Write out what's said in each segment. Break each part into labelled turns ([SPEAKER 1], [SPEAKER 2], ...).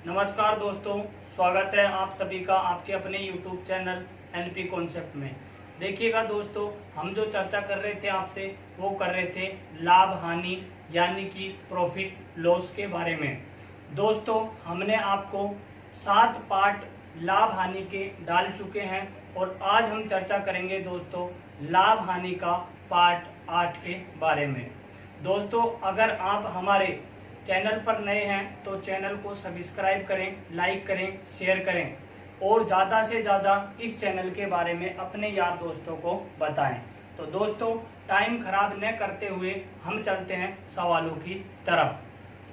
[SPEAKER 1] नमस्कार दोस्तों, स्वागत है आप सभी का आपके अपने YouTube चैनल एनपी कॉन्सेप्ट में। देखिएगा दोस्तों, हम जो चर्चा कर रहे थे आपसे वो कर रहे थे लाभ हानि यानी कि प्रॉफिट लॉस के बारे में। दोस्तों, हमने आपको 7 पार्ट लाभ हानि के डाल चुके हैं और आज हम चर्चा करेंगे दोस्तों लाभ हानि का पार्ट 8 के बारे में। दोस्तों, अगर आप हमारे चैनल पर नए हैं तो चैनल को सब्सक्राइब करें, लाइक करें, शेयर करें और ज़्यादा से ज़्यादा इस चैनल के बारे में अपने यार दोस्तों को बताएं। तो दोस्तों, टाइम खराब न करते हुए हम चलते हैं सवालों की तरफ।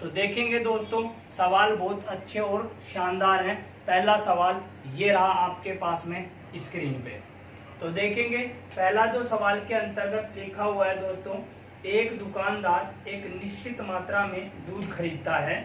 [SPEAKER 1] तो देखेंगे दोस्तों, सवाल बहुत अच्छे और शानदार हैं। पहला सवाल ये रहा आपके पास में स्क्रीन पे। तो देखेंगे, पहला जो सवाल के अंतर्गत लिखा हुआ है दोस्तों, एक दुकानदार एक निश्चित मात्रा में दूध खरीदता है।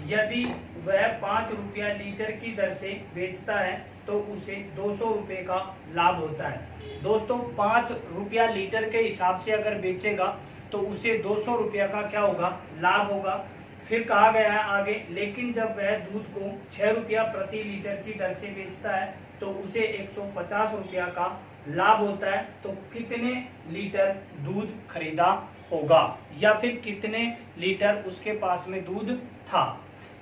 [SPEAKER 1] यदि वह 5 रुपया लीटर की दर से बेचता है तो उसे 200 रुपये का लाभ होता है। दोस्तों, 5 रुपया लीटर के हिसाब से अगर बेचेगा तो उसे 200 रुपया का क्या होगा, लाभ होगा। फिर कहा गया है आगे, लेकिन जब वह दूध को 6 रुपया प्रति लीटर की दर से बेचता है तो उसे 150 रुपया का लाभ होता है। तो कितने लीटर दूध खरीदा होगा या फिर कितने लीटर उसके पास में दूध था।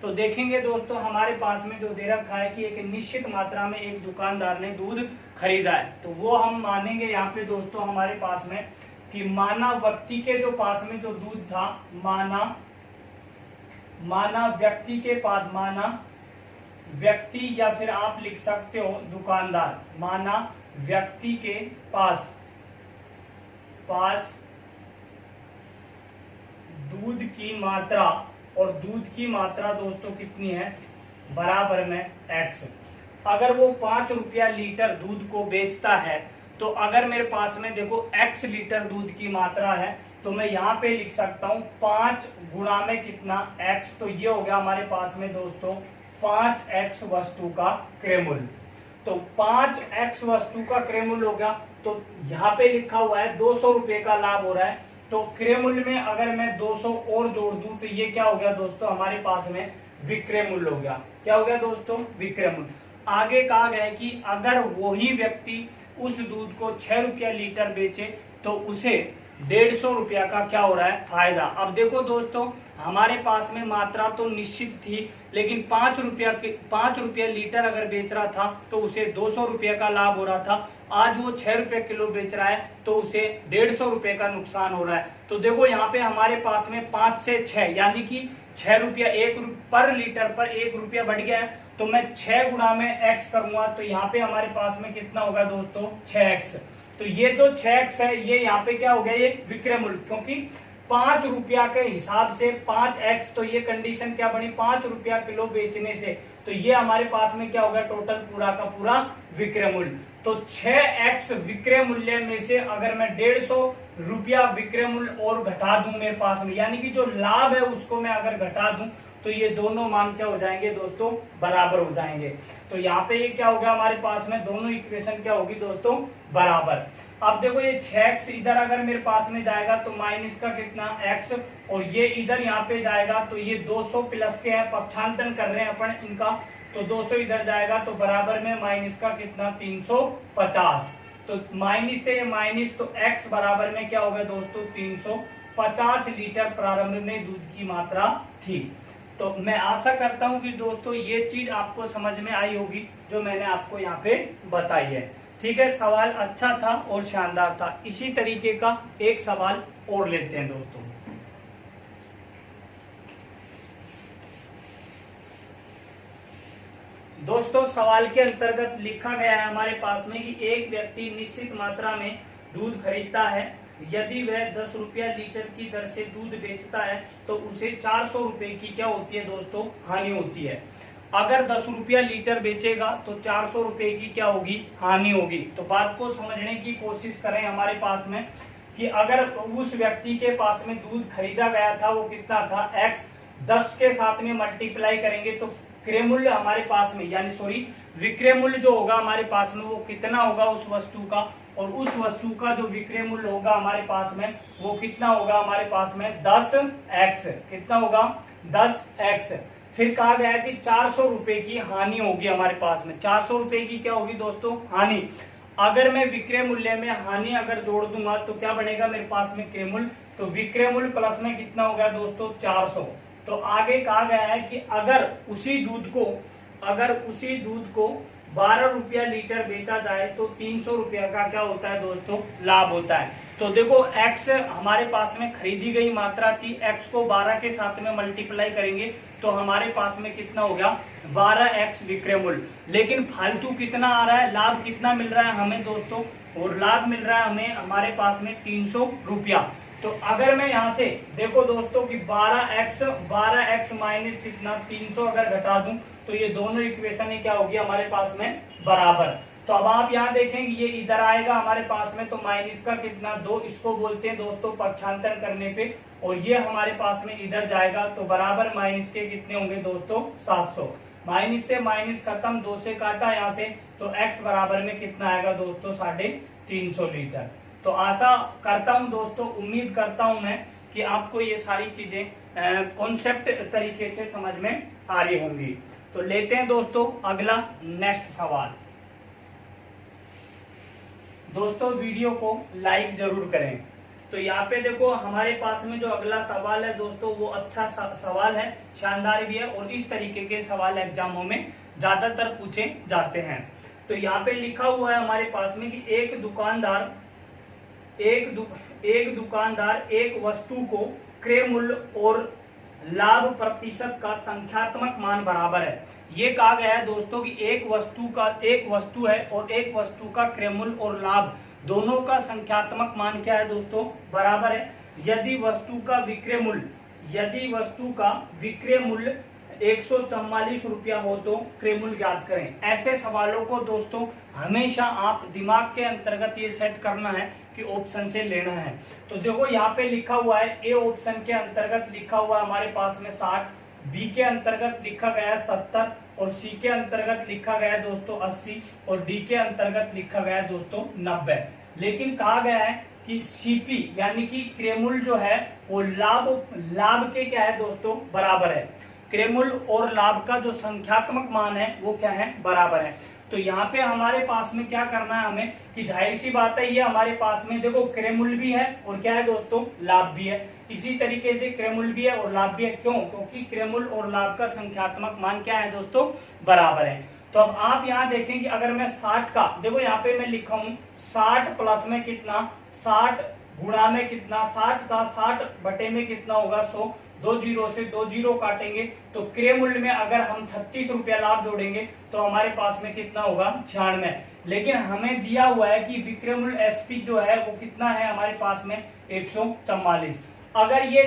[SPEAKER 1] तो देखेंगे दोस्तों, हमारे पास में जो दे रखा है कि एक निश्चित मात्रा में एक दुकानदार ने दूध खरीदा है, तो वो हम मानेंगे यहाँ पे दोस्तों हमारे पास में कि माना व्यक्ति के जो पास में जो दूध था, माना व्यक्ति के पास, माना व्यक्ति या फिर आप लिख सकते हो दुकानदार, माना व्यक्ति के पास दूध की मात्रा, और दूध की मात्रा दोस्तों कितनी है, बराबर में x। अगर वो 5 रुपया लीटर दूध को बेचता है तो अगर मेरे पास में देखो x लीटर दूध की मात्रा है तो मैं यहाँ पे लिख सकता हूँ 5 गुणा में कितना x। तो ये हो गया हमारे पास में दोस्तों 5x वस्तु का क्रय मूल्य। तो 5x वस्तु का क्रय मूल्य हो गया। तो यहाँ पे लिखा हुआ है 200 रुपये का लाभ हो रहा है। तो क्रय मूल्य में अगर मैं 200 और जोड़ दूं तो ये क्या हो गया दोस्तों, हमारे पास में विक्रय मूल्य हो गया। क्या हो गया दोस्तों, विक्रय मूल्य। आगे कहा गया है कि अगर वही व्यक्ति उस दूध को 6 रुपया लीटर बेचे तो उसे 150 रुपया का क्या हो रहा है, फायदा। अब देखो दोस्तों, हमारे पास में मात्रा तो निश्चित थी, लेकिन 5 रुपया लीटर अगर बेच रहा था तो उसे 200 रुपये का लाभ हो रहा था। आज वो 6 रुपये किलो बेच रहा है तो उसे 150 रुपये का नुकसान हो रहा है। तो देखो यहाँ पे हमारे पास में 5 से 6 यानी कि 6 रुपया पर लीटर पर 1 रुपया बढ़ गया है। तो मैं 6 गुणा में x करूंगा तो यहाँ पे हमारे पास में कितना होगा दोस्तों, 6x। तो ये जो 6x है ये यहाँ पे क्या हो गया, ये विक्रय मूल्य, क्योंकि 5 रुपया के हिसाब से 5x, तो ये कंडीशन क्या बनी, 5 रुपया किलो बेचने से, तो ये हमारे पास में क्या होगा, टोटल पूरा का पूरा विक्रय मूल्य। तो 6x विक्रय मूल्य में से अगर मैं 150 रुपया विक्रय मूल्य और घटा दूं मेरे पास में, यानी कि जो लाभ है उसको मैं अगर घटा दूं तो ये दोनों मान क्या हो जाएंगे दोस्तों, बराबर हो जाएंगे। तो यहाँ पे ये क्या होगा, हमारे पास में दोनों इक्वेशन क्या होगी दोस्तों, बराबर। अब देखो ये 6x इधर अगर मेरे पास में जाएगा तो माइनस का कितना x, और ये इधर यहाँ पे जाएगा तो ये 200 प्लस के है, पक्षांतरण कर रहे हैं अपन इनका, तो 200 इधर जाएगा तो बराबर में माइनस का कितना 350। तो माइनस से माइनस, तो x बराबर में क्या होगा दोस्तों, 350 लीटर प्रारंभ में दूध की मात्रा थी। तो मैं आशा करता हूं कि दोस्तों ये चीज आपको समझ में आई होगी जो मैंने आपको यहाँ पे बताई है। ठीक है, सवाल अच्छा था और शानदार था। इसी तरीके का एक सवाल और लेते हैं दोस्तों। दोस्तों, सवाल के अंतर्गत लिखा गया है हमारे पास में कि एक व्यक्ति निश्चित मात्रा में दूध खरीदता है। यदि वह 10 रुपया लीटर की दर से दूध बेचता है तो उसे 400 रुपए की क्या होती है दोस्तों, हानि होती है। अगर 10 रुपया लीटर बेचेगा तो 400 रुपए की क्या होगी, हानि होगी। तो बात को समझने की कोशिश करें हमारे पास में कि अगर उस व्यक्ति के पास में दूध खरीदा गया था वो कितना था, x, 10 के साथ में मल्टीप्लाई करेंगे तो क्रय मूल्य हमारे पास में, यानी सॉरी विक्रय मूल्य जो होगा हमारे पास में वो कितना होगा उस वस्तु का, और उस वस्तु का जो विक्रय मूल्य होगा हमारे पास में वो कितना होगा, हमारे पास में 10x। कितना होगा, 10x। फिर कहा गया है कि 400 रुपए की हानि होगी हमारे पास में। 400 रुपए की क्या होगी दोस्तों? हानि। अगर मैं विक्रय मूल्य में हानि अगर जोड़ दूंगा तो क्या बनेगा मेरे पास में? क्रय मूल्य। तो विक्रय मूल्य प्लस में कितना हो गया दोस्तों? 400। तो आगे कहा गया है कि अगर उसी दूध को 12 रुपया लीटर बेचा जाए तो 300 रुपया का क्या होता है दोस्तों? लाभ होता है। तो देखो x हमारे पास में खरीदी गई मात्रा थी, x को 12 के साथ में मल्टीप्लाई करेंगे तो हमारे पास में कितना हो गया? 12x विक्रय मूल्य। लेकिन फालतू कितना आ रहा है? लाभ कितना मिल रहा है हमें दोस्तों? और लाभ मिल रहा है हमें हमारे पास में 300 रुपया। तो अगर मैं यहां से देखो दोस्तों कि 12x माइनस कितना 300 अगर घटा दूं तो ये दोनों इक्वेशन ही क्या होगी हमारे पास में? बराबर। तो अब आप यहाँ देखेंगे ये इधर आएगा हमारे पास में, तो माइनस का कितना 2, इसको बोलते हैं दोस्तों पक्षांतर करने पे, और ये हमारे पास में इधर जाएगा तो बराबर माइनस के कितने होंगे दोस्तों? 700। माइनस से माइनस खत्म, 2 से काटा यहाँ से, तो x बराबर में कितना आएगा दोस्तों? 350 लीटर। तो आशा करता हूं दोस्तों, उम्मीद करता हूं मैं कि आपको ये सारी चीजें कॉन्सेप्ट तरीके से समझ में आ रही होंगी। तो लेते हैं दोस्तों अगला नेक्स्ट सवाल। दोस्तों वीडियो को लाइक जरूर करें। तो यहाँ पे देखो हमारे पास में जो अगला सवाल है दोस्तों वो अच्छा सवाल है, शानदार भी है, और इस तरीके के सवाल एग्जामों में ज्यादातर पूछे जाते हैं। तो यहाँ पे लिखा हुआ है हमारे पास में कि एक दुकानदार एक वस्तु को क्रय मूल्य और लाभ प्रतिशत का संख्यात्मक मान बराबर है। ये कहा गया है दोस्तों कि एक वस्तु है और एक वस्तु का क्रय मूल्य और लाभ दोनों का संख्यात्मक मान क्या है दोस्तों? बराबर है। यदि वस्तु का विक्रय मूल्य 144 रुपया हो तो क्रय मूल्य ज्ञात करें। ऐसे सवालों को दोस्तों हमेशा आप दिमाग के अंतर्गत ये सेट करना है कि ऑप्शन से लेना है। तो देखो यहाँ पे लिखा हुआ है, ए ऑप्शन के अंतर्गत लिखा हुआ है हमारे पास में 60, बी के अंतर्गत लिखा गया है 70, और सी के अंतर्गत लिखा गया है दोस्तों 80, और डी के अंतर्गत लिखा गया है दोस्तों 90। लेकिन कहा गया है कि सीपी यानी कि क्रय मूल्य जो है वो लाभ के क्या है दोस्तों? बराबर है। क्रय मूल्य और लाभ का जो संख्यात्मक मान है वो क्या है? बराबर है। तो यहाँ पे हमारे पास में क्या करना है हमें कि जाहिर सी बात है ये हमारे पास में देखो क्रय मूल्य भी है और क्या है दोस्तों? लाभ भी है। इसी तरीके से क्रय मूल्य भी है और लाभ भी है। क्यों? क्योंकि क्रय मूल्य और लाभ का संख्यात्मक मान क्या है दोस्तों? बराबर है। तो अब आप यहाँ देखेंगे अगर मैं 60 का देखो यहाँ पे मैं लिखा हूं 60 प्लस में कितना 60 गुणा में कितना 60 का 60 बटे में कितना होगा 100, 2 जीरो से 2 जीरो काटेंगे तो क्रय मूल्य में अगर हम 36 रुपया लाभ जोड़ेंगे तो हमारे पास में कितना होगा 96। लेकिन हमें दिया हुआ है कि विक्रय मूल्य एसपी जो है वो कितना है हमारे पास में 144। अगर ये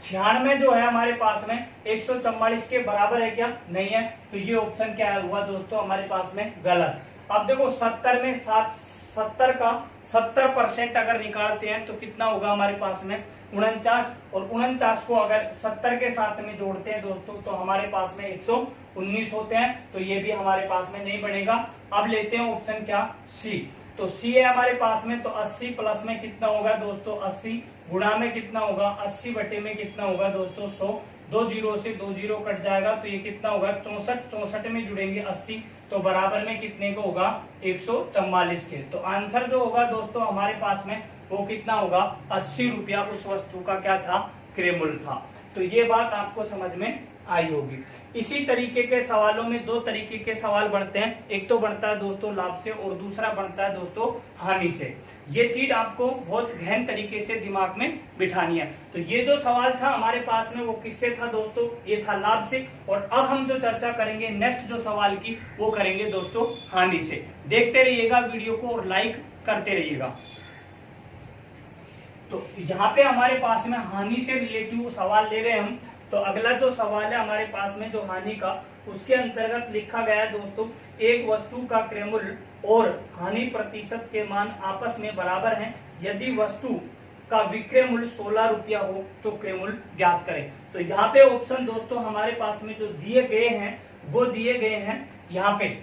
[SPEAKER 1] 96 जो है हमारे पास में 144 के बराबर है क्या? नहीं है। तो ये ऑप्शन क्या हुआ दोस्तों हमारे पास में? गलत। अब देखो 70 में 70 का 70% अगर निकालते हैं तो कितना होगा हमारे पास में 49, और 49 को अगर 70 के साथ में जोड़ते हैं दोस्तों तो हमारे पास में 119 होते हैं। तो ये भी हमारे पास में नहीं बनेगा। अब लेते हैं ऑप्शन क्या? सी। तो सी है हमारे पास में, तो 80 प्लस में कितना होगा दोस्तों 80, गुणा में कितना होगा 80 बटे में कितना होगा दोस्तों 100, 2 जीरो से 2 जीरो कट जाएगा तो ये कितना होगा 64 में जुड़ेंगे 80 तो बराबर में कितने को होगा 144 के। तो आंसर जो होगा दोस्तों हमारे पास में वो कितना होगा 80 रुपया उस वस्तु का क्या था? क्रय मूल्य था। तो ये बात आपको समझ में आई होगी। इसी तरीके के सवालों में 2 तरीके के सवाल बनते हैं, एक तो बनता है दोस्तों लाभ से और दूसरा बनता है दोस्तों हानि से। ये चीज आपको बहुत गहन तरीके से दिमाग में बिठानी है। तो ये जो सवाल था हमारे पास में वो किससे था दोस्तों? ये था लाभ से। और अब हम जो चर्चा करेंगे नेक्स्ट जो सवाल की वो करेंगे दोस्तों हानि से। देखते रहिएगा वीडियो को और लाइक करते रहिएगा। तो यहाँ पे हमारे पास में हानि से रिलेटिव सवाल ले रहे हैं हम। तो अगला जो सवाल है हमारे पास में जो हानि का, उसके अंतर्गत लिखा गया है दोस्तों एक वस्तु का क्रय मूल्य और हानि प्रतिशत के मान आपस में बराबर हैं। यदि वस्तु का विक्रय मूल्य 16 रुपया हो तो क्रय मूल्य ज्ञात करें। तो यहाँ पे ऑप्शन दोस्तों हमारे पास में जो दिए गए हैं वो दिए गए हैं यहाँ पे,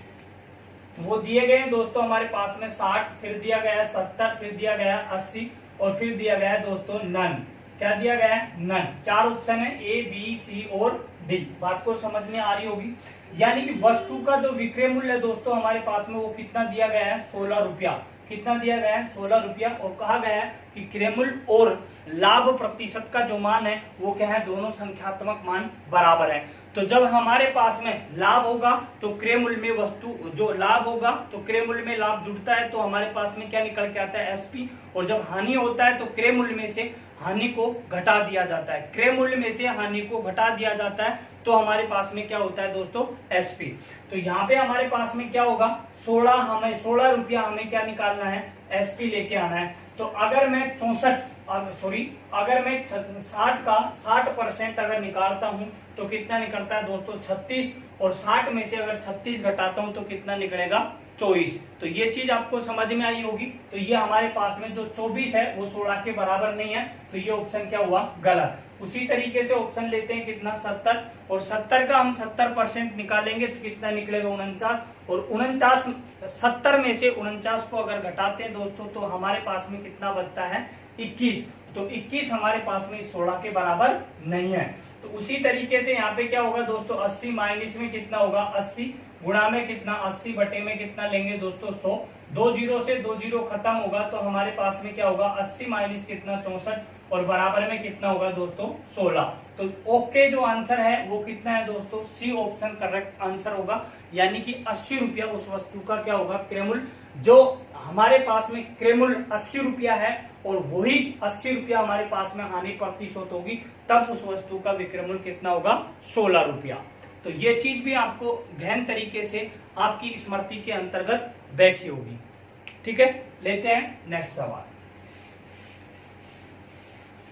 [SPEAKER 1] वो दिए गए हैं दोस्तों हमारे पास में 60, फिर दिया गया है 70, फिर दिया गया है 80 और फिर दिया गया है दोस्तों नन। क्या दिया गया है, नन। 4 ऑप्शन है, ए बी सी और डी। बात को समझ में आ रही होगी। यानी कि वस्तु का जो विक्रय मूल्य है दोस्तों हमारे पास में वो कितना दिया गया है, 16 रुपया। कितना दिया गया है, 16 रुपया। और कहा गया है कि क्रय मूल्य और लाभ प्रतिशत का जो मान है वो क्या है, दोनों संख्यात्मक मान बराबर है। तो जब हमारे पास में लाभ होगा तो क्रय मूल्य में वस्तु जो लाभ होगा तो क्रय मूल्य में लाभ जुड़ता है तो हमारे पास में क्या निकल के आता है, एसपी। और जब हानि होता है तो क्रय मूल्य में से हानि को घटा दिया जाता है, क्रय मूल्य में से हानि को घटा दिया जाता है तो हमारे पास में क्या होता है दोस्तों, एसपी। तो यहाँ पे हमारे पास में क्या होगा, 16 रुपया हमें क्या निकालना है, एसपी लेके आना है। तो अगर मैं अगर मैं 60% अगर निकालता हूं तो कितना निकलता है दोस्तों, 36। और 60 में से अगर 36 घटाता हूं तो कितना निकलेगा, 24। तो ये चीज आपको समझ में आई होगी। तो ये हमारे पास में जो 24 है वो 16 के बराबर नहीं है, तो ये ऑप्शन क्या हुआ, गलत। उसी तरीके से ऑप्शन लेते हैं कितना, 70। और 70 का हम 70% निकालेंगे तो कितना निकलेगा, 49। और 70 में से 49 को अगर घटाते हैं दोस्तों तो हमारे पास में कितना बचता है, 21। तो 21 हमारे पास में 16 के बराबर नहीं है। तो उसी तरीके से यहाँ पे क्या होगा दोस्तों, 80 माइनस में कितना होगा, 80 गुणा में कितना, 80 बटे में कितना लेंगे दोस्तों, 100। 2 जीरो से 2 जीरो खत्म होगा तो हमारे पास में क्या होगा, 80 माइनस कितना, 64। और बराबर में कितना होगा दोस्तों, 16। तो ओके जो आंसर है वो कितना है दोस्तों, सी ऑप्शन करेक्ट आंसर होगा। यानी कि 80 रुपया उस वस्तु का क्या होगा, क्रय मूल्य। जो हमारे पास में क्रय मूल्य 80 रुपया है और वही 80 रुपया हमारे पास में हानि प्रतिशत होगी, तब उस वस्तु का विक्रय मूल्य कितना होगा, 16 रुपया। तो ये चीज भी आपको गहन तरीके से आपकी स्मृति के अंतर्गत बैठी होगी। ठीक है, लेते हैं नेक्स्ट सवाल।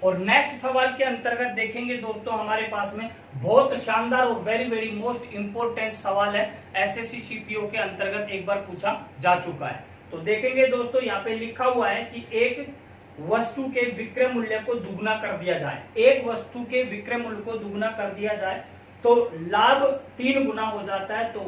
[SPEAKER 1] और नेक्स्ट सवाल के अंतर्गत देखेंगे दोस्तों हमारे पास में बहुत शानदार और वेरी वेरी मोस्ट इंपोर्टेंट सवाल है, एसएससी सीपीओ के अंतर्गत एक बार पूछा जा चुका है। तो देखेंगे दोस्तों यहाँ पे लिखा हुआ है कि एक वस्तु के विक्रय मूल्य को दुगना कर दिया जाए, एक वस्तु के विक्रय मूल्य को दुगना कर दिया जाए तो लाभ 3 गुना हो जाता है, तो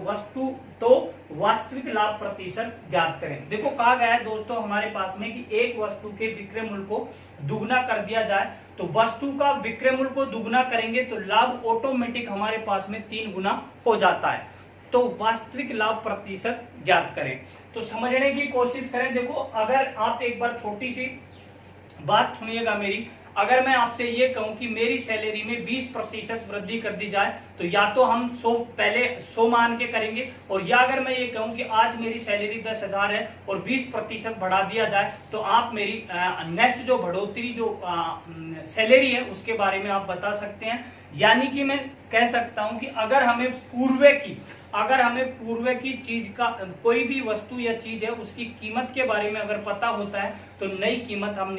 [SPEAKER 1] वास्तविक लाभ प्रतिशत ज्ञात करें। देखो कहा गया है दोस्तों हमारे पास में कि एक वस्तु के विक्रय मूल्य को दुगना कर दिया जाए तो वस्तु का विक्रय मूल्य को दुगना करेंगे तो लाभ ऑटोमेटिक हमारे पास में 3 गुना हो जाता है। तो वास्तविक लाभ प्रतिशत ज्ञात करें। तो समझने की कोशिश करें। देखो अगर आप एक बार छोटी सी बात सुनिएगा मेरी, अगर मैं आपसे ये कहूं कि मेरी सैलरी में 20% वृद्धि कर दी जाए तो या तो हम 100 मान के करेंगे, और या अगर मैं ये कहूं कि आज मेरी सैलरी 10,000 है और 20% बढ़ा दिया जाए तो आप मेरी नेक्स्ट जो बढ़ोतरी जो सैलरी है उसके बारे में आप बता सकते हैं। यानी कि मैं कह सकता हूं कि अगर हमें पूर्व की चीज का कोई भी वस्तु या चीज है उसकी कीमत के बारे में अगर पता होता है तो नई कीमत हम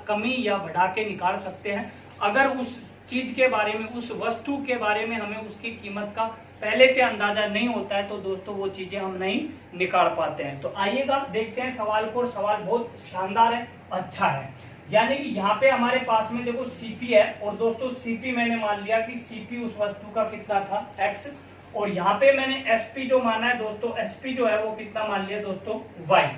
[SPEAKER 1] कमी या बढ़ा के निकाल सकते हैं। अगर उस चीज के बारे में, उस वस्तु के बारे में हमें उसकी कीमत का पहले से अंदाजा नहीं होता है तो दोस्तों वो चीजें हम नहीं निकाल पाते हैं। तो आइएगा देखते हैं सवाल को। सवाल बहुत शानदार है, अच्छा है। यानी कि यहाँ पे हमारे पास में देखो सीपी है और दोस्तों सीपी मैंने मान लिया कि सीपी उस वस्तु का कितना था, एक्स। और यहाँ पे मैंने एसपी जो माना है दोस्तों, एसपी जो है वो कितना मान लिया दोस्तों, वाई।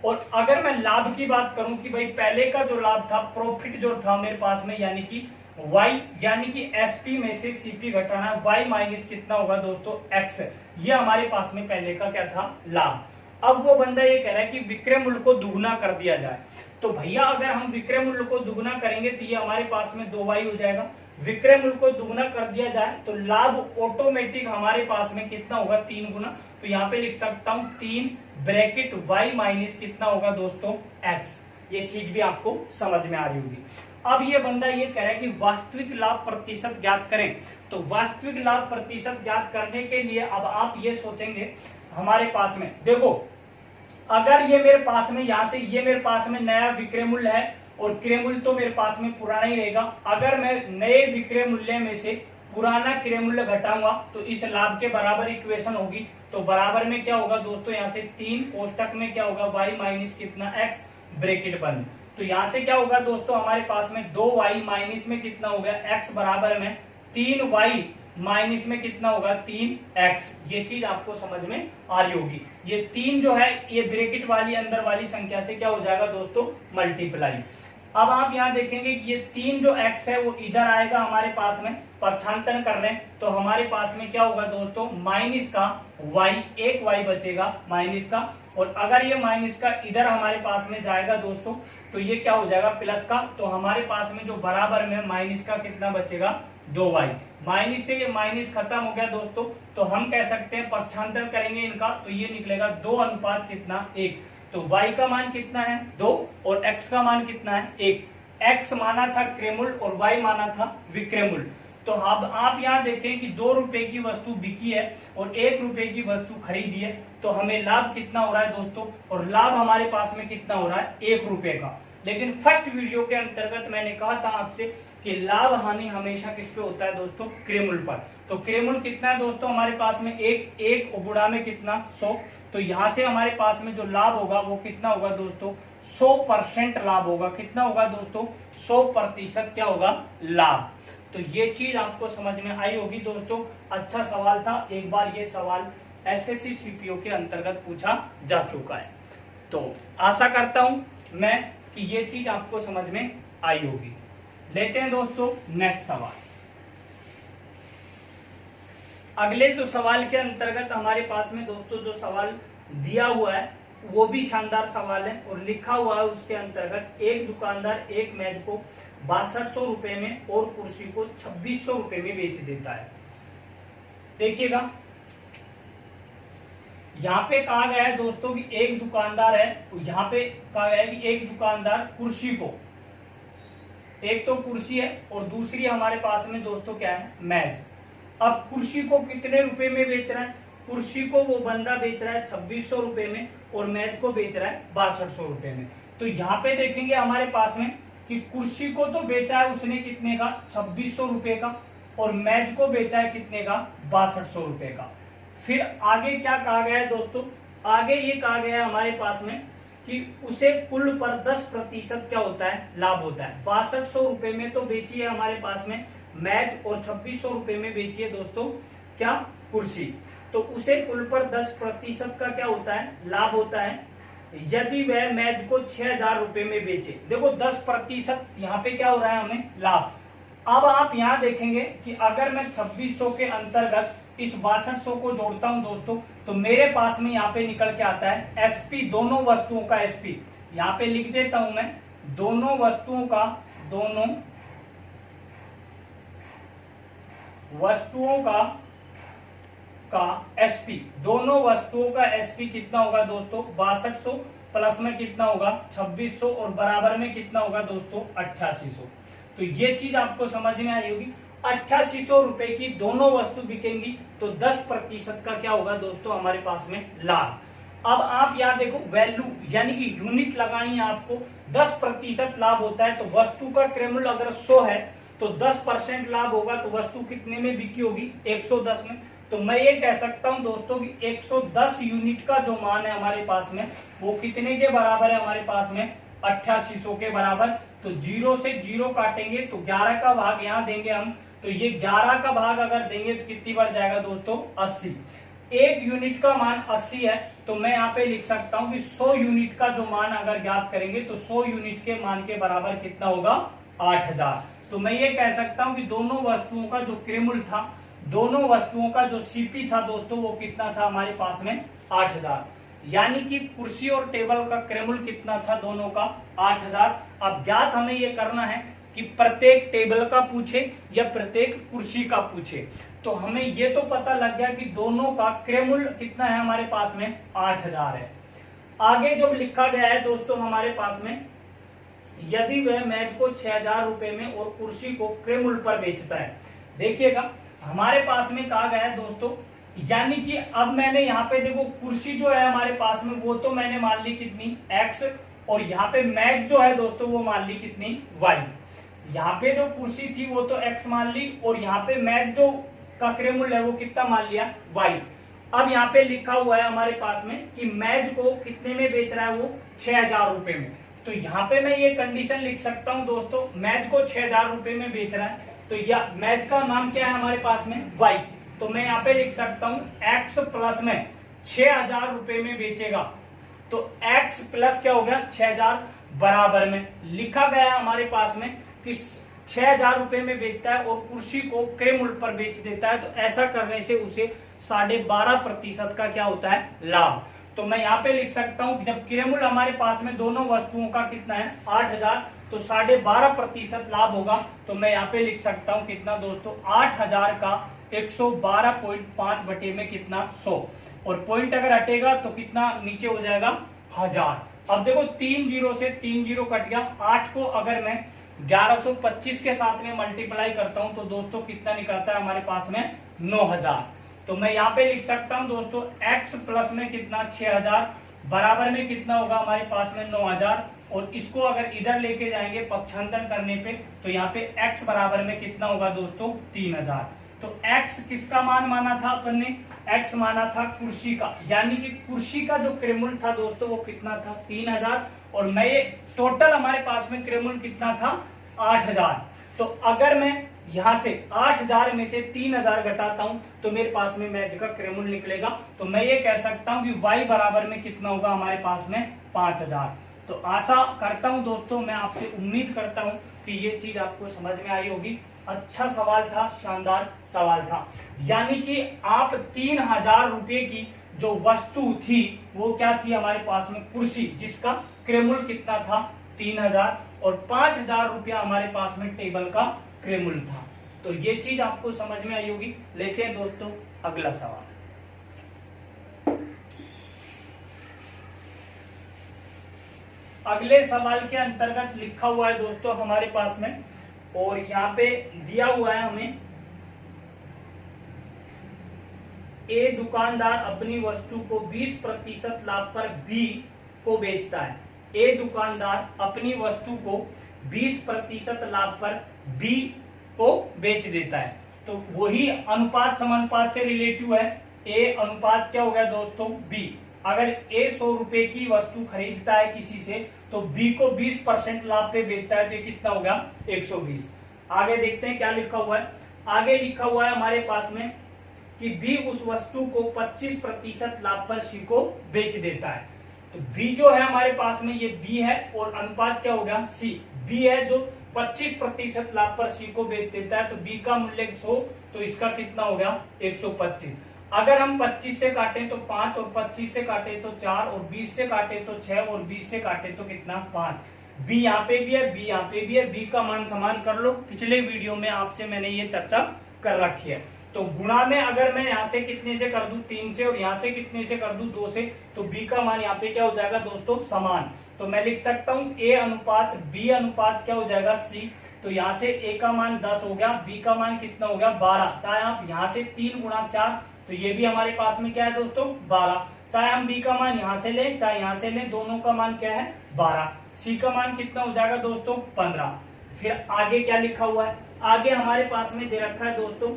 [SPEAKER 1] और अगर मैं लाभ की बात करूं कि भाई पहले का जो लाभ था, प्रॉफिट जो था मेरे पास में, यानी कि वाई, यानी कि एसपी में से सीपी घटाना है, वाई माइनस कितना होगा दोस्तों, एक्स। ये हमारे पास में पहले का क्या था, लाभ। अब वो बंदा ये कह रहा है कि विक्रय मूल्य को दुगना कर दिया जाए। तो भैया अगर हम विक्रय मूल्य को दुगना करेंगे तो ये हमारे पास में 2y हो जाएगा। विक्रय मूल्य को दुगना कर दिया जाए तो लाभ ऑटोमेटिक हमारे पास में कितना होगा, 3 गुना। तो यहाँ पे लिख सकता हूं 3 ब्रैकेट y माइनस कितना होगा दोस्तों, x। ये चीज भी आपको समझ में आ रही होगी। अब ये बंदा ये कह रहा है कि वास्तविक लाभ प्रतिशत ज्ञात करें। तो वास्तविक लाभ प्रतिशत ज्ञात करने के लिए अब आप ये सोचेंगे हमारे पास में, देखो अगर ये मेरे पास में यहाँ से ये मेरे पास में नया विक्रय मूल्य है और क्रय मूल्य तो मेरे पास में पुराना ही रहेगा। अगर मैं नए विक्रय मूल्य में से पुराना क्रय मूल्य घटाऊंगा तो इस लाभ के बराबर इक्वेशन होगी। तो बराबर में क्या होगा दोस्तों, यहाँ से 3 कोष्टक में क्या होगा, y माइनस कितना, x ब्रैकेट बंद। तो यहाँ से क्या होगा दोस्तों, हमारे पास में 2y माइनस में कितना हो गया, x बराबर में 3y माइनस में कितना होगा, 3x। ये चीज आपको समझ में आ रही होगी। ये 3 जो है ये ब्रैकेट वाली अंदर वाली संख्या से क्या हो जाएगा दोस्तों, मल्टीप्लाई। अब आप यहाँ देखेंगे कि ये 3 जो x है वो इधर आएगा हमारे पास में, पक्षांतरण कर रहे हैं तो हमारे पास में क्या होगा दोस्तों, माइनस का y, एक y बचेगा माइनस का, और अगर ये माइनस का इधर हमारे पास में जाएगा दोस्तों तो ये क्या हो जाएगा प्लस का, तो हमारे पास में जो बराबर में माइनस का कितना बचेगा 2y। माइनस से ये माइनस खत्म हो गया दोस्तों, तो हम कह सकते हैं पक्षांतर करेंगे इनका तो ये निकलेगा 2 अनुपात कितना 1। तो y का मान कितना है 2 और x का मान कितना है 1। x माना था क्रेमुल और y माना था विक्रमुल। तो अब आप यहाँ देखें कि 2 रुपए की वस्तु बिकी है और 1 रुपए की वस्तु खरीदी है, तो हमें लाभ कितना हो रहा है दोस्तों, और लाभ हमारे पास में कितना हो रहा है 1 रुपए का। लेकिन फर्स्ट वीडियो के अंतर्गत मैंने कहा था आपसे कि लाभ हानि हमेशा किस पे होता है दोस्तों, क्रेमुल पर। तो क्रेमुल कितना है दोस्तों हमारे पास में 1 गुणा में कितना 100, तो यहां से हमारे पास में जो लाभ होगा वो कितना होगा दोस्तों 100% लाभ होगा। कितना होगा दोस्तों 100% क्या होगा लाभ। तो ये चीज आपको समझ में आई होगी दोस्तों। अच्छा सवाल था, एक बार ये सवाल एसएससी सीपीओ के अंतर्गत पूछा जा चुका है। तो आशा करता हूं मैं कि ये चीज आपको समझ में आई होगी। लेते हैं दोस्तों नेक्स्ट सवाल। अगले जो सवाल के अंतर्गत हमारे पास में दोस्तों जो सवाल दिया हुआ है वो भी शानदार सवाल है और लिखा हुआ है उसके अंतर्गत, एक दुकानदार एक मेज को 6200 रुपए में और कुर्सी को 2600 रुपए में बेच देता है। देखिएगा यहाँ पे कहा गया है दोस्तों कि एक दुकानदार है, यहाँ पे कहा गया है कि एक दुकानदार कुर्सी को, एक तो कुर्सी है और दूसरी हमारे पास में दोस्तों क्या है मेज। अब कुर्सी को कितने रुपए में बेच रहा है, कुर्सी को वो बंदा बेच रहा है 2600 रुपए में और मेज को बेच रहा है 6200 रुपए में। तो यहाँ पे देखेंगे हमारे पास में कि कुर्सी को तो बेचा है उसने कितने का 2600 रुपए का और मेज को बेचा है कितने का 6200 रुपए का। फिर आगे क्या कहा गया है दोस्तों, आगे ये कहा गया है हमारे पास में कि उसे कुल पर 10% क्या होता है लाभ होता है। 6200 रुपए में तो बेची है हमारे पास में मेज और 2600 रुपए में बेची है दोस्तों क्या कुर्सी, तो उसे कुल पर 10% का क्या होता है लाभ होता है यदि वह मेज को 6000 रुपए में बेचे। देखो 10% यहाँ पे क्या हो रहा है हमें लाभ। अब आप यहाँ देखेंगे कि अगर मैं 2600 के अंतर्गत इस 6200 को जोड़ता हूं दोस्तों तो मेरे पास में यहाँ पे निकल के आता है एसपी, दोनों वस्तुओं का एसपी। यहाँ पे लिख देता हूं मैं दोनों वस्तुओं का एसपी, दोनों वस्तुओं का एसपी कितना होगा दोस्तों 6200 प्लस में कितना होगा 2600 और बराबर में कितना होगा दोस्तों 8800। तो ये चीज आपको समझ में आई होगी। 8800 रुपए की दोनों वस्तु बिकेंगी तो 10% का क्या होगा दोस्तों हमारे पास में लाभ। अब आप यहाँ देखो वैल्यू यानी कि यूनिट लगानी है आपको, 10% लाभ होता है तो वस्तु का क्रेमुल अगर 100 है तो 10% लाभ होगा तो वस्तु कितने में बिकी होगी 110 में। तो मैं ये कह सकता हूं दोस्तों कि 110 यूनिट का जो मान है हमारे पास में वो कितने के बराबर है हमारे पास में 8800 के बराबर। तो 0 से 0 काटेंगे तो 11 का भाग यहाँ देंगे हम, तो ये 11 का भाग अगर देंगे तो कितनी बार जाएगा दोस्तों 80। एक यूनिट का मान 80 है तो मैं यहाँ पे लिख सकता हूँ कि 100 यूनिट का जो मान अगर ज्ञात करेंगे तो 100 यूनिट के मान के बराबर कितना होगा 8000। तो मैं ये कह सकता हूँ कि दोनों वस्तुओं का जो क्रेमुल था, दोनों वस्तुओं का जो सीपी था दोस्तों वो कितना था हमारे पास में 8000। यानी कि कुर्सी और टेबल का क्रेमुल कितना था दोनों का 8000। अब ज्ञात हमें ये करना है कि प्रत्येक टेबल का पूछे या प्रत्येक कुर्सी का पूछे। तो हमें ये तो पता लग गया कि दोनों का क्रेमुल कितना है हमारे पास में 8000 है। आगे जो लिखा गया है दोस्तों हमारे पास में, यदि वह मेज को 6000 रुपए में और कुर्सी को क्रेमुल पर बेचता है। देखिएगा हमारे पास में कहा गया है दोस्तों, यानी कि अब मैंने यहाँ पे देखो कुर्सी जो है हमारे पास में वो तो मैंने मान ली कितनी x और यहाँ पे मेज जो है दोस्तों वो मान ली कितनी y। यहाँ पे जो कुर्सी थी वो तो x मान ली और यहाँ पे मेज जो का क्रेमुल है वो कितना मान लिया y। अब यहाँ पे लिखा हुआ है हमारे पास में कि मेज को कितने में बेच रहा है वो 6000 रुपए में। तो यहाँ पे मैं ये कंडीशन लिख सकता हूँ दोस्तों, मेज को 6000 रुपए में बेच रहा है तो यह मेज का नाम क्या है हमारे पास में y। तो मैं यहाँ पे लिख सकता हूँ x प्लस में 6000 रुपए में बेचेगा तो x प्लस क्या हो गया 6000 बराबर में लिखा गया है हमारे पास में कि 6,000 रुपए में बेचता है और कुर्सी को क्रय मूल्य पर बेच देता है, तो ऐसा करने से उसे 12.5% का क्या होता है, लाभ। तो मैं यहाँ पे लिख सकता हूँ कि जब क्रय मूल्य हमारे पास में दोनों वस्तुओं का कितना है 8,000, तो 12.5% लाभ होगा। तो मैं यहाँ पे लिख सकता हूँ कितना दोस्तों, 8,000 का 112.5 बटे में कितना 100, और पॉइंट अगर हटेगा तो कितना नीचे हो जाएगा 1000। अब देखो 3 जीरो से 3 जीरो कट गया, 8 को अगर मैं 1125 के साथ में मल्टीप्लाई करता हूं तो दोस्तों कितना निकलता है हमारे पास में 9000। तो मैं यहाँ पे लिख सकता हूं दोस्तों x प्लस में कितना 6000 बराबर में कितना होगा हमारे पास में 9000, और इसको अगर इधर लेके जाएंगे पक्षांतर करने पे तो यहाँ पे x बराबर में कितना होगा दोस्तों 3000। तो x किसका मान माना था अपन ने, x माना था कुर्सी का, यानी कि कुर्सी का जो क्रय मूल्य था दोस्तों वो कितना था 3000, और मैं ये टोटल हमारे पास में क्रय मूल्य कितना था 8000। तो अगर मैं यहां से 8000 में से 3000 घटाता हूं तो मेरे पास में मैच का क्रय मूल्य निकलेगा। तो मैं ये कह सकता हूं कि y बराबर में कितना होगा हमारे पास में 5000। तो आशा करता हूं दोस्तों, मैं आपसे उम्मीद करता हूं कि ये चीज आपको समझ में आई होगी। अच्छा सवाल था, शानदार सवाल था। यानी कि आप 3000 रुपए की जो वस्तु थी वो क्या थी हमारे पास में कुर्सी, जिसका क्रय मूल्य कितना था 3000, और 5000 रुपया हमारे पास में टेबल का क्रय मूल्य था। तो ये चीज आपको समझ में आई होगी। लेते हैं दोस्तों अगला सवाल। अगले सवाल के अंतर्गत लिखा हुआ है दोस्तों हमारे पास में, और यहाँ पे दिया हुआ है हमें, ए दुकानदार अपनी वस्तु को 20% लाभ पर बी को बेचता है। ए दुकानदार अपनी वस्तु को 20% लाभ पर बी को बेच देता है। तो वही अनुपात समानुपात से रिलेटिव है। ए अनुपात क्या हो गया दोस्तों बी। अगर ए 100 रुपए की वस्तु खरीदता है किसी से तो बी को 20% लाभ पे बेचता है, तो ये कितना हो गया 120। आगे देखते हैं क्या लिखा हुआ है। आगे लिखा हुआ है हमारे पास में कि बी उस वस्तु को 25% लाभ पर सी को बेच देता है। तो बी जो है हमारे पास में ये बी है, और अनुपात क्या हो गया सी। बी है जो 25% लाभ पर सी को बेच देता है, तो बी का मूल्य 100, तो इसका कितना हो गया 125। अगर हम 25 से काटें तो 5, और 25 से काटे तो 4, और 20 से काटे तो 6, और 20 से काटे तो कितना 5। बी यहाँ पे भी है, बी यहाँ पे भी है, बी का मान समान कर लो। पिछले वीडियो में आपसे मैंने ये चर्चा कर रखी है। तो गुणा में अगर मैं यहाँ से कितने से कर दूं 3 से, और यहाँ से कितने से कर दूं 2 से, तो बी का मान यहाँ पे क्या हो जाएगा दोस्तों समान। तो मैं लिख सकता हूँ ए अनुपात बी अनुपात क्या हो जाएगा सी। तो यहाँ से ए का मान 10 हो गया, बी का मान कितना हो गया 12। चाहे आप यहाँ से 3 गुणा 4, तो ये भी हमारे पास में क्या है दोस्तों 12। चाहे हम बी का मान यहाँ से लें चाहे यहाँ से लें, दोनों का मान क्या है 12। सी का मान कितना हो जाएगा दोस्तों 15। फिर आगे क्या लिखा हुआ है, आगे हमारे पास में दे रखा है दोस्तों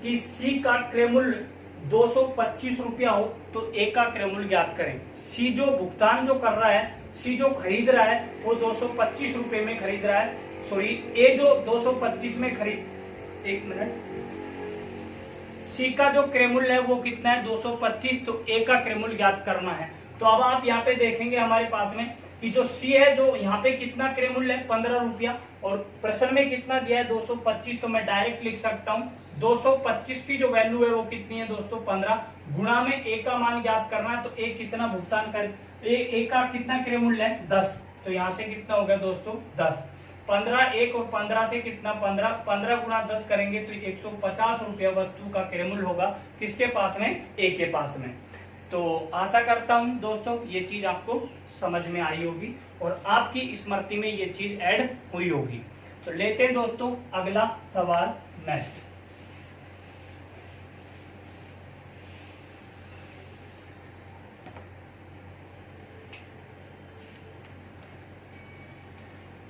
[SPEAKER 1] कि सी का क्रय मूल्य 225 रुपया हो तो ए का क्रय मूल्य ज्ञात करें। सी जो भुगतान जो कर रहा है, सी जो खरीद रहा है वो 225 रुपए में खरीद रहा है, सॉरी ए जो 225 में खरीद, एक मिनट, सी का जो क्रय मूल्य है वो कितना है 225, तो ए का क्रय मूल्य ज्ञात करना है। तो अब आप यहाँ पे देखेंगे हमारे पास में कि जो सी है जो यहाँ पे कितना क्रय मूल्य है 15 रुपया, और प्रश्न में कितना दिया है 225, तो मैं डायरेक्ट लिख सकता हूँ 225 की जो वैल्यू है वो कितनी है दोस्तों 15, गुणा में ए का मान ज्ञात करना है। तो ए कितना भुगतान कर, ए का कितना क्रय मूल्य है 10, तो यहाँ से कितना हो गया दोस्तों 10। 15 एक और 15 से कितना 15, 15 गुणा 10 करेंगे तो 150 रुपया वस्तु का क्रय मूल्य होगा किसके पास में, ए के पास में। तो आशा करता हूं दोस्तों ये चीज आपको समझ में आई होगी और आपकी स्मृति में ये चीज ऐड हुई होगी। तो लेते हैं दोस्तों अगला सवाल नेक्स्ट।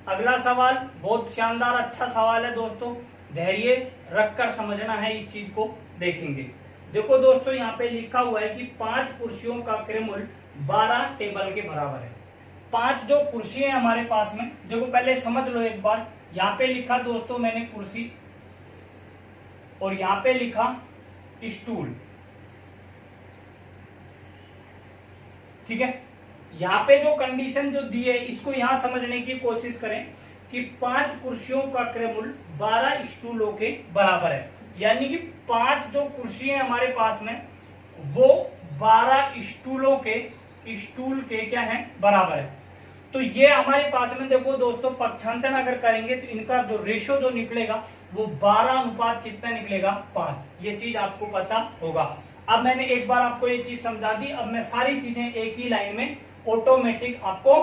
[SPEAKER 1] अगला सवाल बहुत शानदार अच्छा सवाल है दोस्तों, धैर्य रखकर समझना है इस चीज को। देखेंगे देखो दोस्तों यहाँ पे लिखा हुआ है कि 5 कुर्सियों का क्रय मूल्य 12 टेबल के बराबर है। 5 जो कुर्सी है हमारे पास में, देखो पहले समझ लो एक बार, यहाँ पे लिखा दोस्तों मैंने कुर्सी और यहाँ पे लिखा स्टूल, ठीक है। यहाँ पे जो कंडीशन जो दी है इसको यहाँ समझने की कोशिश करें कि 5 कुर्सियों का क्रय मूल्य 12 स्टूलों के बराबर है, यानी कि 5 जो कुर्सी है हमारे पास में वो 12 स्टूल के क्या है बराबर है। तो ये हमारे पास में देखो दोस्तों पक्षांतरण अगर करेंगे तो इनका जो रेशो जो निकलेगा वो 12 अनुपात कितना निकलेगा 5। ये चीज आपको पता होगा। अब मैंने एक बार आपको ये चीज समझा दी, अब मैं सारी चीजें एक ही लाइन में ऑटोमेटिक आपको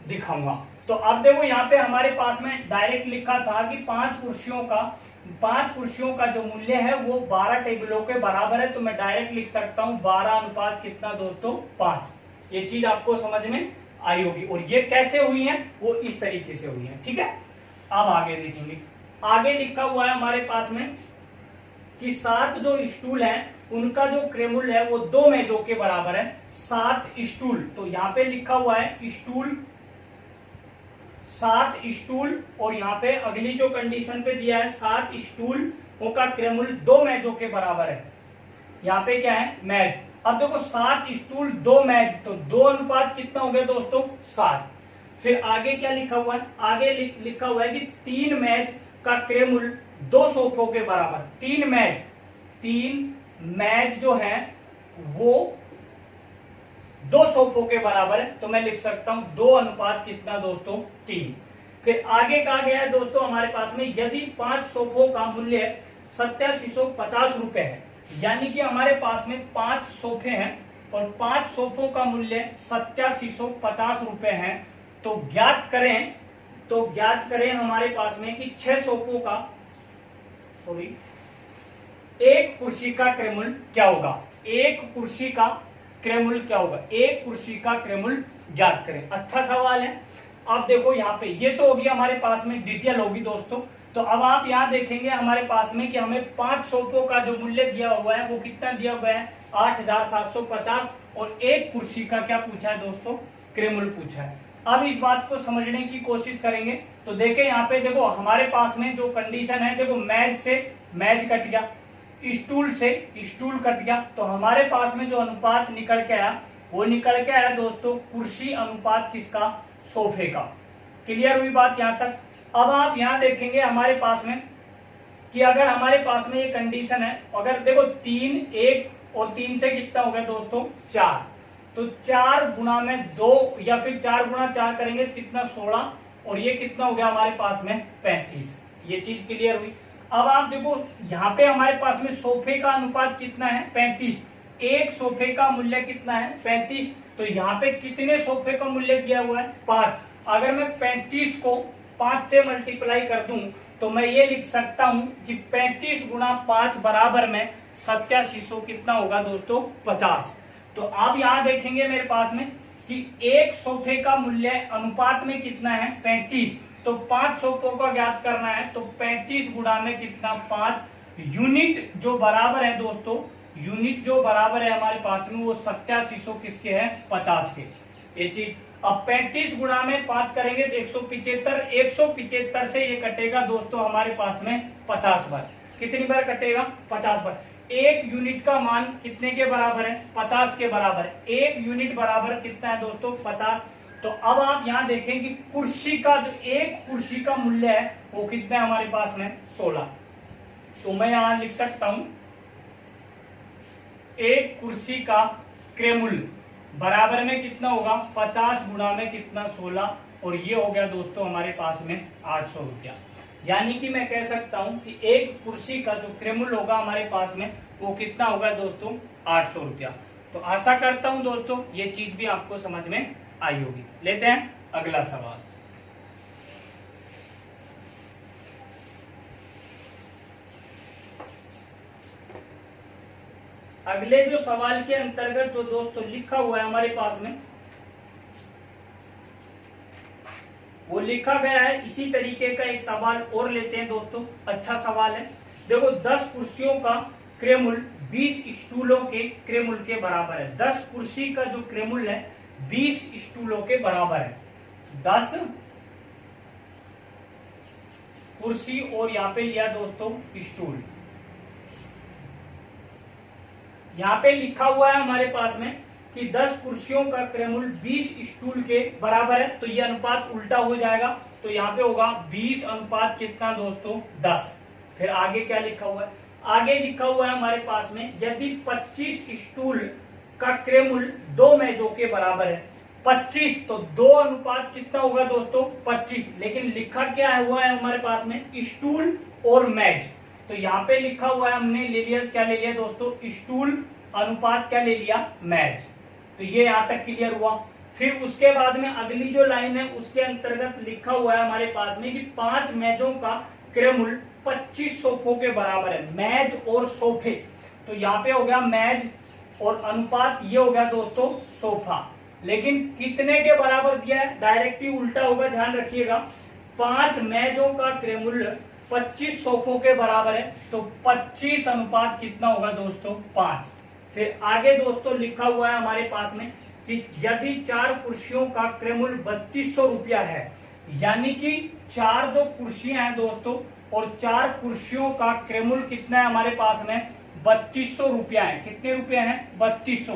[SPEAKER 1] दिखाऊंगा। तो अब देखो यहाँ पे हमारे पास में डायरेक्ट लिखा था कि 5 कुर्सियों का जो मूल्य है वो 12 टेबलों के बराबर है। तो मैं डायरेक्ट लिख सकता हूं 12 अनुपात कितना दोस्तों 5। ये चीज आपको समझ में आई होगी। और ये कैसे हुई है वो इस तरीके से हुई है, ठीक है। अब आगे देखेंगे, आगे लिखा हुआ है हमारे पास में कि 7 जो स्टूल हैं उनका जो क्रय मूल्य है वो 2 मेजों के बराबर है। 7 स्टूल, तो यहाँ पे लिखा हुआ है स्टूल 7 स्टूल, और यहाँ पे अगली जो कंडीशन पे दिया है 7 स्टूल का क्रय मूल्य 2 मेजों के बराबर है। यहाँ पे क्या है मेज। अब देखो 7 स्टूल 2 मेज, तो 2 अनुपात कितना हो गया दोस्तों 7। फिर आगे क्या लिखा हुआ है, आगे लिखा हुआ है कि 3 मेज का क्रय मूल्य 2 सोफों के बराबर। 3 मेज जो है वो 2 सोफों के बराबर है। तो मैं लिख सकता हूं 2 अनुपात कितना दोस्तों 3। फिर आगे कहा गया है दोस्तों हमारे पास में यदि 5 सोफों का मूल्य 8750 रुपए है, यानी कि हमारे पास में 5 सोफे हैं और 5 सोफों का मूल्य 8750 रुपए है। तो ज्ञात करें हमारे पास में कि 6 सोफों का एक कुर्सी का क्रय मूल्य क्या होगा। एक कुर्सी का क्रय मूल्य क्या होगा, एक कुर्सी का क्रय मूल्य ज्ञात करें। अच्छा सवाल है। अब देखो यहाँ पे ये तो होगी हमारे पास में डिटेल होगी दोस्तों। तो अब आप यहाँ देखेंगे हमारे पास में कि हमें 5 सोफों का जो मूल्य दिया हुआ है वो कितना दिया हुआ है 8750, और एक कुर्सी का क्या पूछा है दोस्तों क्रय मूल्य पूछा है। अब इस बात को समझने की कोशिश करेंगे। तो देखें यहाँ पे देखो हमारे पास में जो कंडीशन है, देखो मेज से मेज कट गया, स्टूल से स्टूल कट गया, तो हमारे पास में जो अनुपात निकल के आया वो निकल के आया दोस्तों कुर्सी अनुपात किसका सोफे का। क्लियर हुई बात यहाँ तक। अब आप यहाँ देखेंगे हमारे पास में कि अगर हमारे पास में ये कंडीशन है, अगर देखो 3 1 और 3 से कितना हो गया दोस्तों 4, तो 4 गुणा में 2 या फिर 4 गुणा 4 करेंगे तो कितना 16, और ये कितना हो गया हमारे पास में 35। ये चीज क्लियर हुई। अब आप देखो यहाँ पे हमारे पास में सोफे का अनुपात कितना है 35, एक सोफे का मूल्य कितना है 35, तो यहाँ पे कितने सोफे का मूल्य दिया हुआ है 5। अगर मैं 35 को 5 से मल्टीप्लाई कर दूं तो मैं ये लिख सकता हूं कि 35 गुणा 5 बराबर में 8700 कितना होगा दोस्तों 50। तो आप यहाँ देखेंगे मेरे पास में कि एक सोफे का मूल्य अनुपात में कितना है 35, तो 5 सोफों का ज्ञात करना है, तो 35 गुणा में कितना 5, यूनिट जो बराबर है दोस्तों, यूनिट जो बराबर है हमारे पास में वो 8700 किसके है 50 के। ये चीज अब 35 गुणा में 5 करेंगे तो 175, 175 से ये कटेगा दोस्तों हमारे पास में 50 बार। कितनी बार कटेगा 50 बार। एक यूनिट का मान कितने के बराबर है 50 के बराबर है। एक यूनिट बराबर कितना है दोस्तों 50। तो अब आप यहाँ देखें कि कुर्सी का जो एक कुर्सी का मूल्य है वो कितना है हमारे पास में 16। तो मैं यहाँ लिख सकता हूं एक कुर्सी का क्रय मूल्य बराबर में कितना होगा 50 गुणा में कितना 16, और ये हो गया दोस्तों हमारे पास में 800 रुपया। यानी कि मैं कह सकता हूं कि एक कुर्सी का जो क्रय मूल्य होगा हमारे पास में वो कितना होगा दोस्तों 800 रुपया। तो आशा करता हूं दोस्तों ये चीज भी आपको समझ में आई होगी। लेते हैं अगला सवाल। अगले जो सवाल के अंतर्गत जो दोस्तों लिखा हुआ है हमारे पास में वो लिखा गया है इसी तरीके का एक सवाल और लेते हैं दोस्तों। अच्छा सवाल है। देखो 10 कुर्सियों का क्रय मूल्य 20 स्टूलों के क्रय मूल्य के बराबर है। 10 कुर्सी का जो क्रय मूल्य है 20 स्टूलों के बराबर है। 10 कुर्सी और यहाँ पे लिया दोस्तों स्टूल। यहाँ पे लिखा हुआ है हमारे पास में कि 10 कुर्सियों का क्रयमूल्य 20 स्टूल के बराबर है, तो ये अनुपात उल्टा हो जाएगा, तो यहाँ पे होगा 20 अनुपात कितना दोस्तों 10। फिर आगे क्या लिखा हुआ है, आगे लिखा हुआ है हमारे पास में यदि 25 स्टूल का क्रयमूल्य 2 मेजों के बराबर है, 25 तो 2 अनुपात कितना होगा दोस्तों 25, लेकिन लिखा क्या हुआ है हमारे पास में स्टूल और मेज, तो यहाँ पे लिखा हुआ है हमने ले लिया, क्या ले लिया दोस्तों स्टूल अनुपात क्या ले लिया मेज, तो ये यहाँ तक क्लियर हुआ। फिर उसके बाद में अगली जो लाइन है उसके अंतर्गत लिखा हुआ है हमारे पास में कि 5 मेजों का क्रयमूल्य 25 सोफों के बराबर है, मेज और सोफे, तो यहाँ पे हो गया मेज और अनुपात ये हो गया दोस्तों सोफा, लेकिन कितने के बराबर दिया है, डायरेक्ट ही उल्टा होगा, ध्यान रखिएगा। 5 मेजों का क्रयमूल्य 25 सोफों के बराबर है, तो 25 अनुपात कितना होगा दोस्तों 5। फिर आगे दोस्तों लिखा हुआ है हमारे पास में कि यदि 4 कुर्सियों का क्रयमूल्य 3200 रुपया है, यानी कि 4 जो कुर्सियां हैं दोस्तों और 4 कुर्सियों का क्रयमूल्य कितना है हमारे पास में 3200 रुपया है, कितने रुपया है 3200,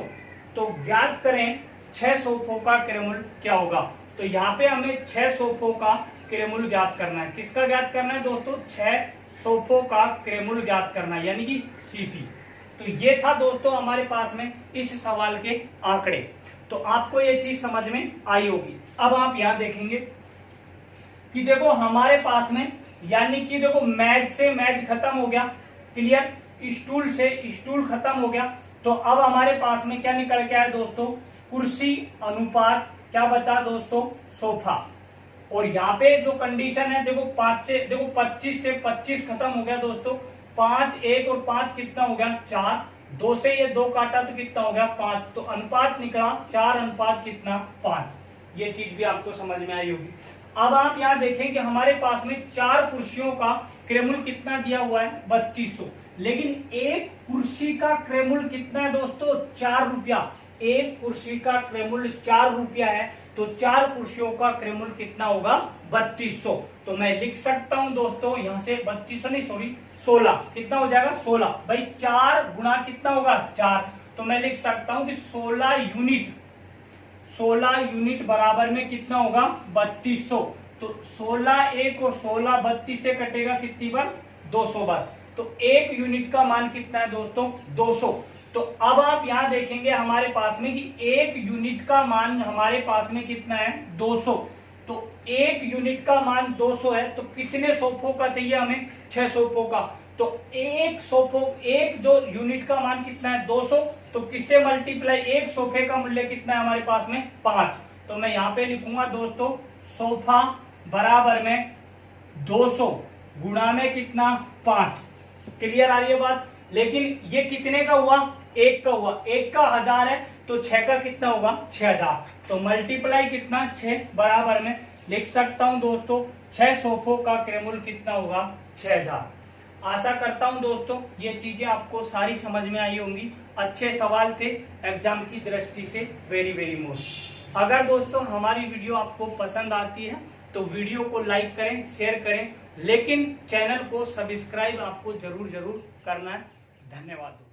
[SPEAKER 1] तो ज्ञात करें 6 सोफों का क्रयमूल्य क्या होगा, तो यहाँ पे हमें 6 सोफों का क्रयमूल्य ज्ञात करना है, किसका ज्ञात करना है दोस्तों 6 सोफों का क्रयमूल्य ज्ञात करना है, यानी कि सीपी। तो ये था दोस्तों हमारे पास में इस सवाल के आंकड़े, तो आपको ये चीज समझ में आई होगी। अब आप यहाँ देखेंगे कि देखो हमारे पास में, यानी कि देखो मैच से मैच खत्म हो गया, क्लियर, स्टूल से स्टूल खत्म हो गया, तो अब हमारे पास में क्या निकल के आया दोस्तों कुर्सी अनुपात क्या बचा दोस्तों सोफा, और यहाँ पे जो कंडीशन है देखो 5 से देखो 25 से 25 खत्म हो गया दोस्तों, 5 1 और 5 कितना हो गया 4, 2 से ये 2 काटा तो कितना हो गया 5, तो अनुपात निकला 4 अनुपात कितना 5, ये चीज भी आपको समझ में आई होगी। अब आप यहाँ देखें कि हमारे पास में 4 कुर्सियों का क्रयमूल्य कितना दिया हुआ है 3200, लेकिन एक कुर्सी का क्रयमूल्य कितना है दोस्तों 4 रुपया, एक कुर्सी का क्रयमूल्य 4 रुपया है, तो 4 कुर्सियों का क्रयमूल्य कितना होगा 3200, तो मैं लिख सकता हूं दोस्तों यहाँ से 3200 नहीं सॉरी 16, कितना हो जाएगा 16, भाई 4 गुना कितना होगा 4, तो मैं लिख सकता हूं कि 16 यूनिट बराबर में कितना होगा 3200, तो 16 1 और 16 32 से कटेगा कितनी बार 200 बार, तो 1 यूनिट का मान कितना है दोस्तों 200। तो अब आप यहाँ देखेंगे हमारे पास में कि 1 यूनिट का मान हमारे पास में कितना है 200, तो 1 यूनिट का मान 200 है, तो कितने सोफों का चाहिए हमें 6 सोफों का, तो एक जो यूनिट का मान कितना है 200, तो किससे मल्टीप्लाई, एक सोफे का मूल्य कितना है हमारे पास में 5, तो मैं यहाँ पे लिखूंगा दोस्तों सोफा बराबर में 200 गुणा में कितना 5, क्लियर आ रही है बात। लेकिन ये कितने का हुआ 1 का हुआ, 1 का 1000 है, तो 6 का कितना होगा 6000, तो मल्टीप्लाई कितना 6 बराबर में लिख सकता हूं दोस्तों 6 सोफों का क्रयमूल्य कितना होगा 6000। आशा करता हूं दोस्तों ये चीजें आपको सारी समझ में आई होंगी, अच्छे सवाल थे एग्जाम की दृष्टि से, वेरी वेरी मोस्ट। अगर दोस्तों हमारी वीडियो आपको पसंद आती है तो वीडियो को लाइक करें, शेयर करें, लेकिन चैनल को सब्सक्राइब आपको जरूर करना है। धन्यवाद।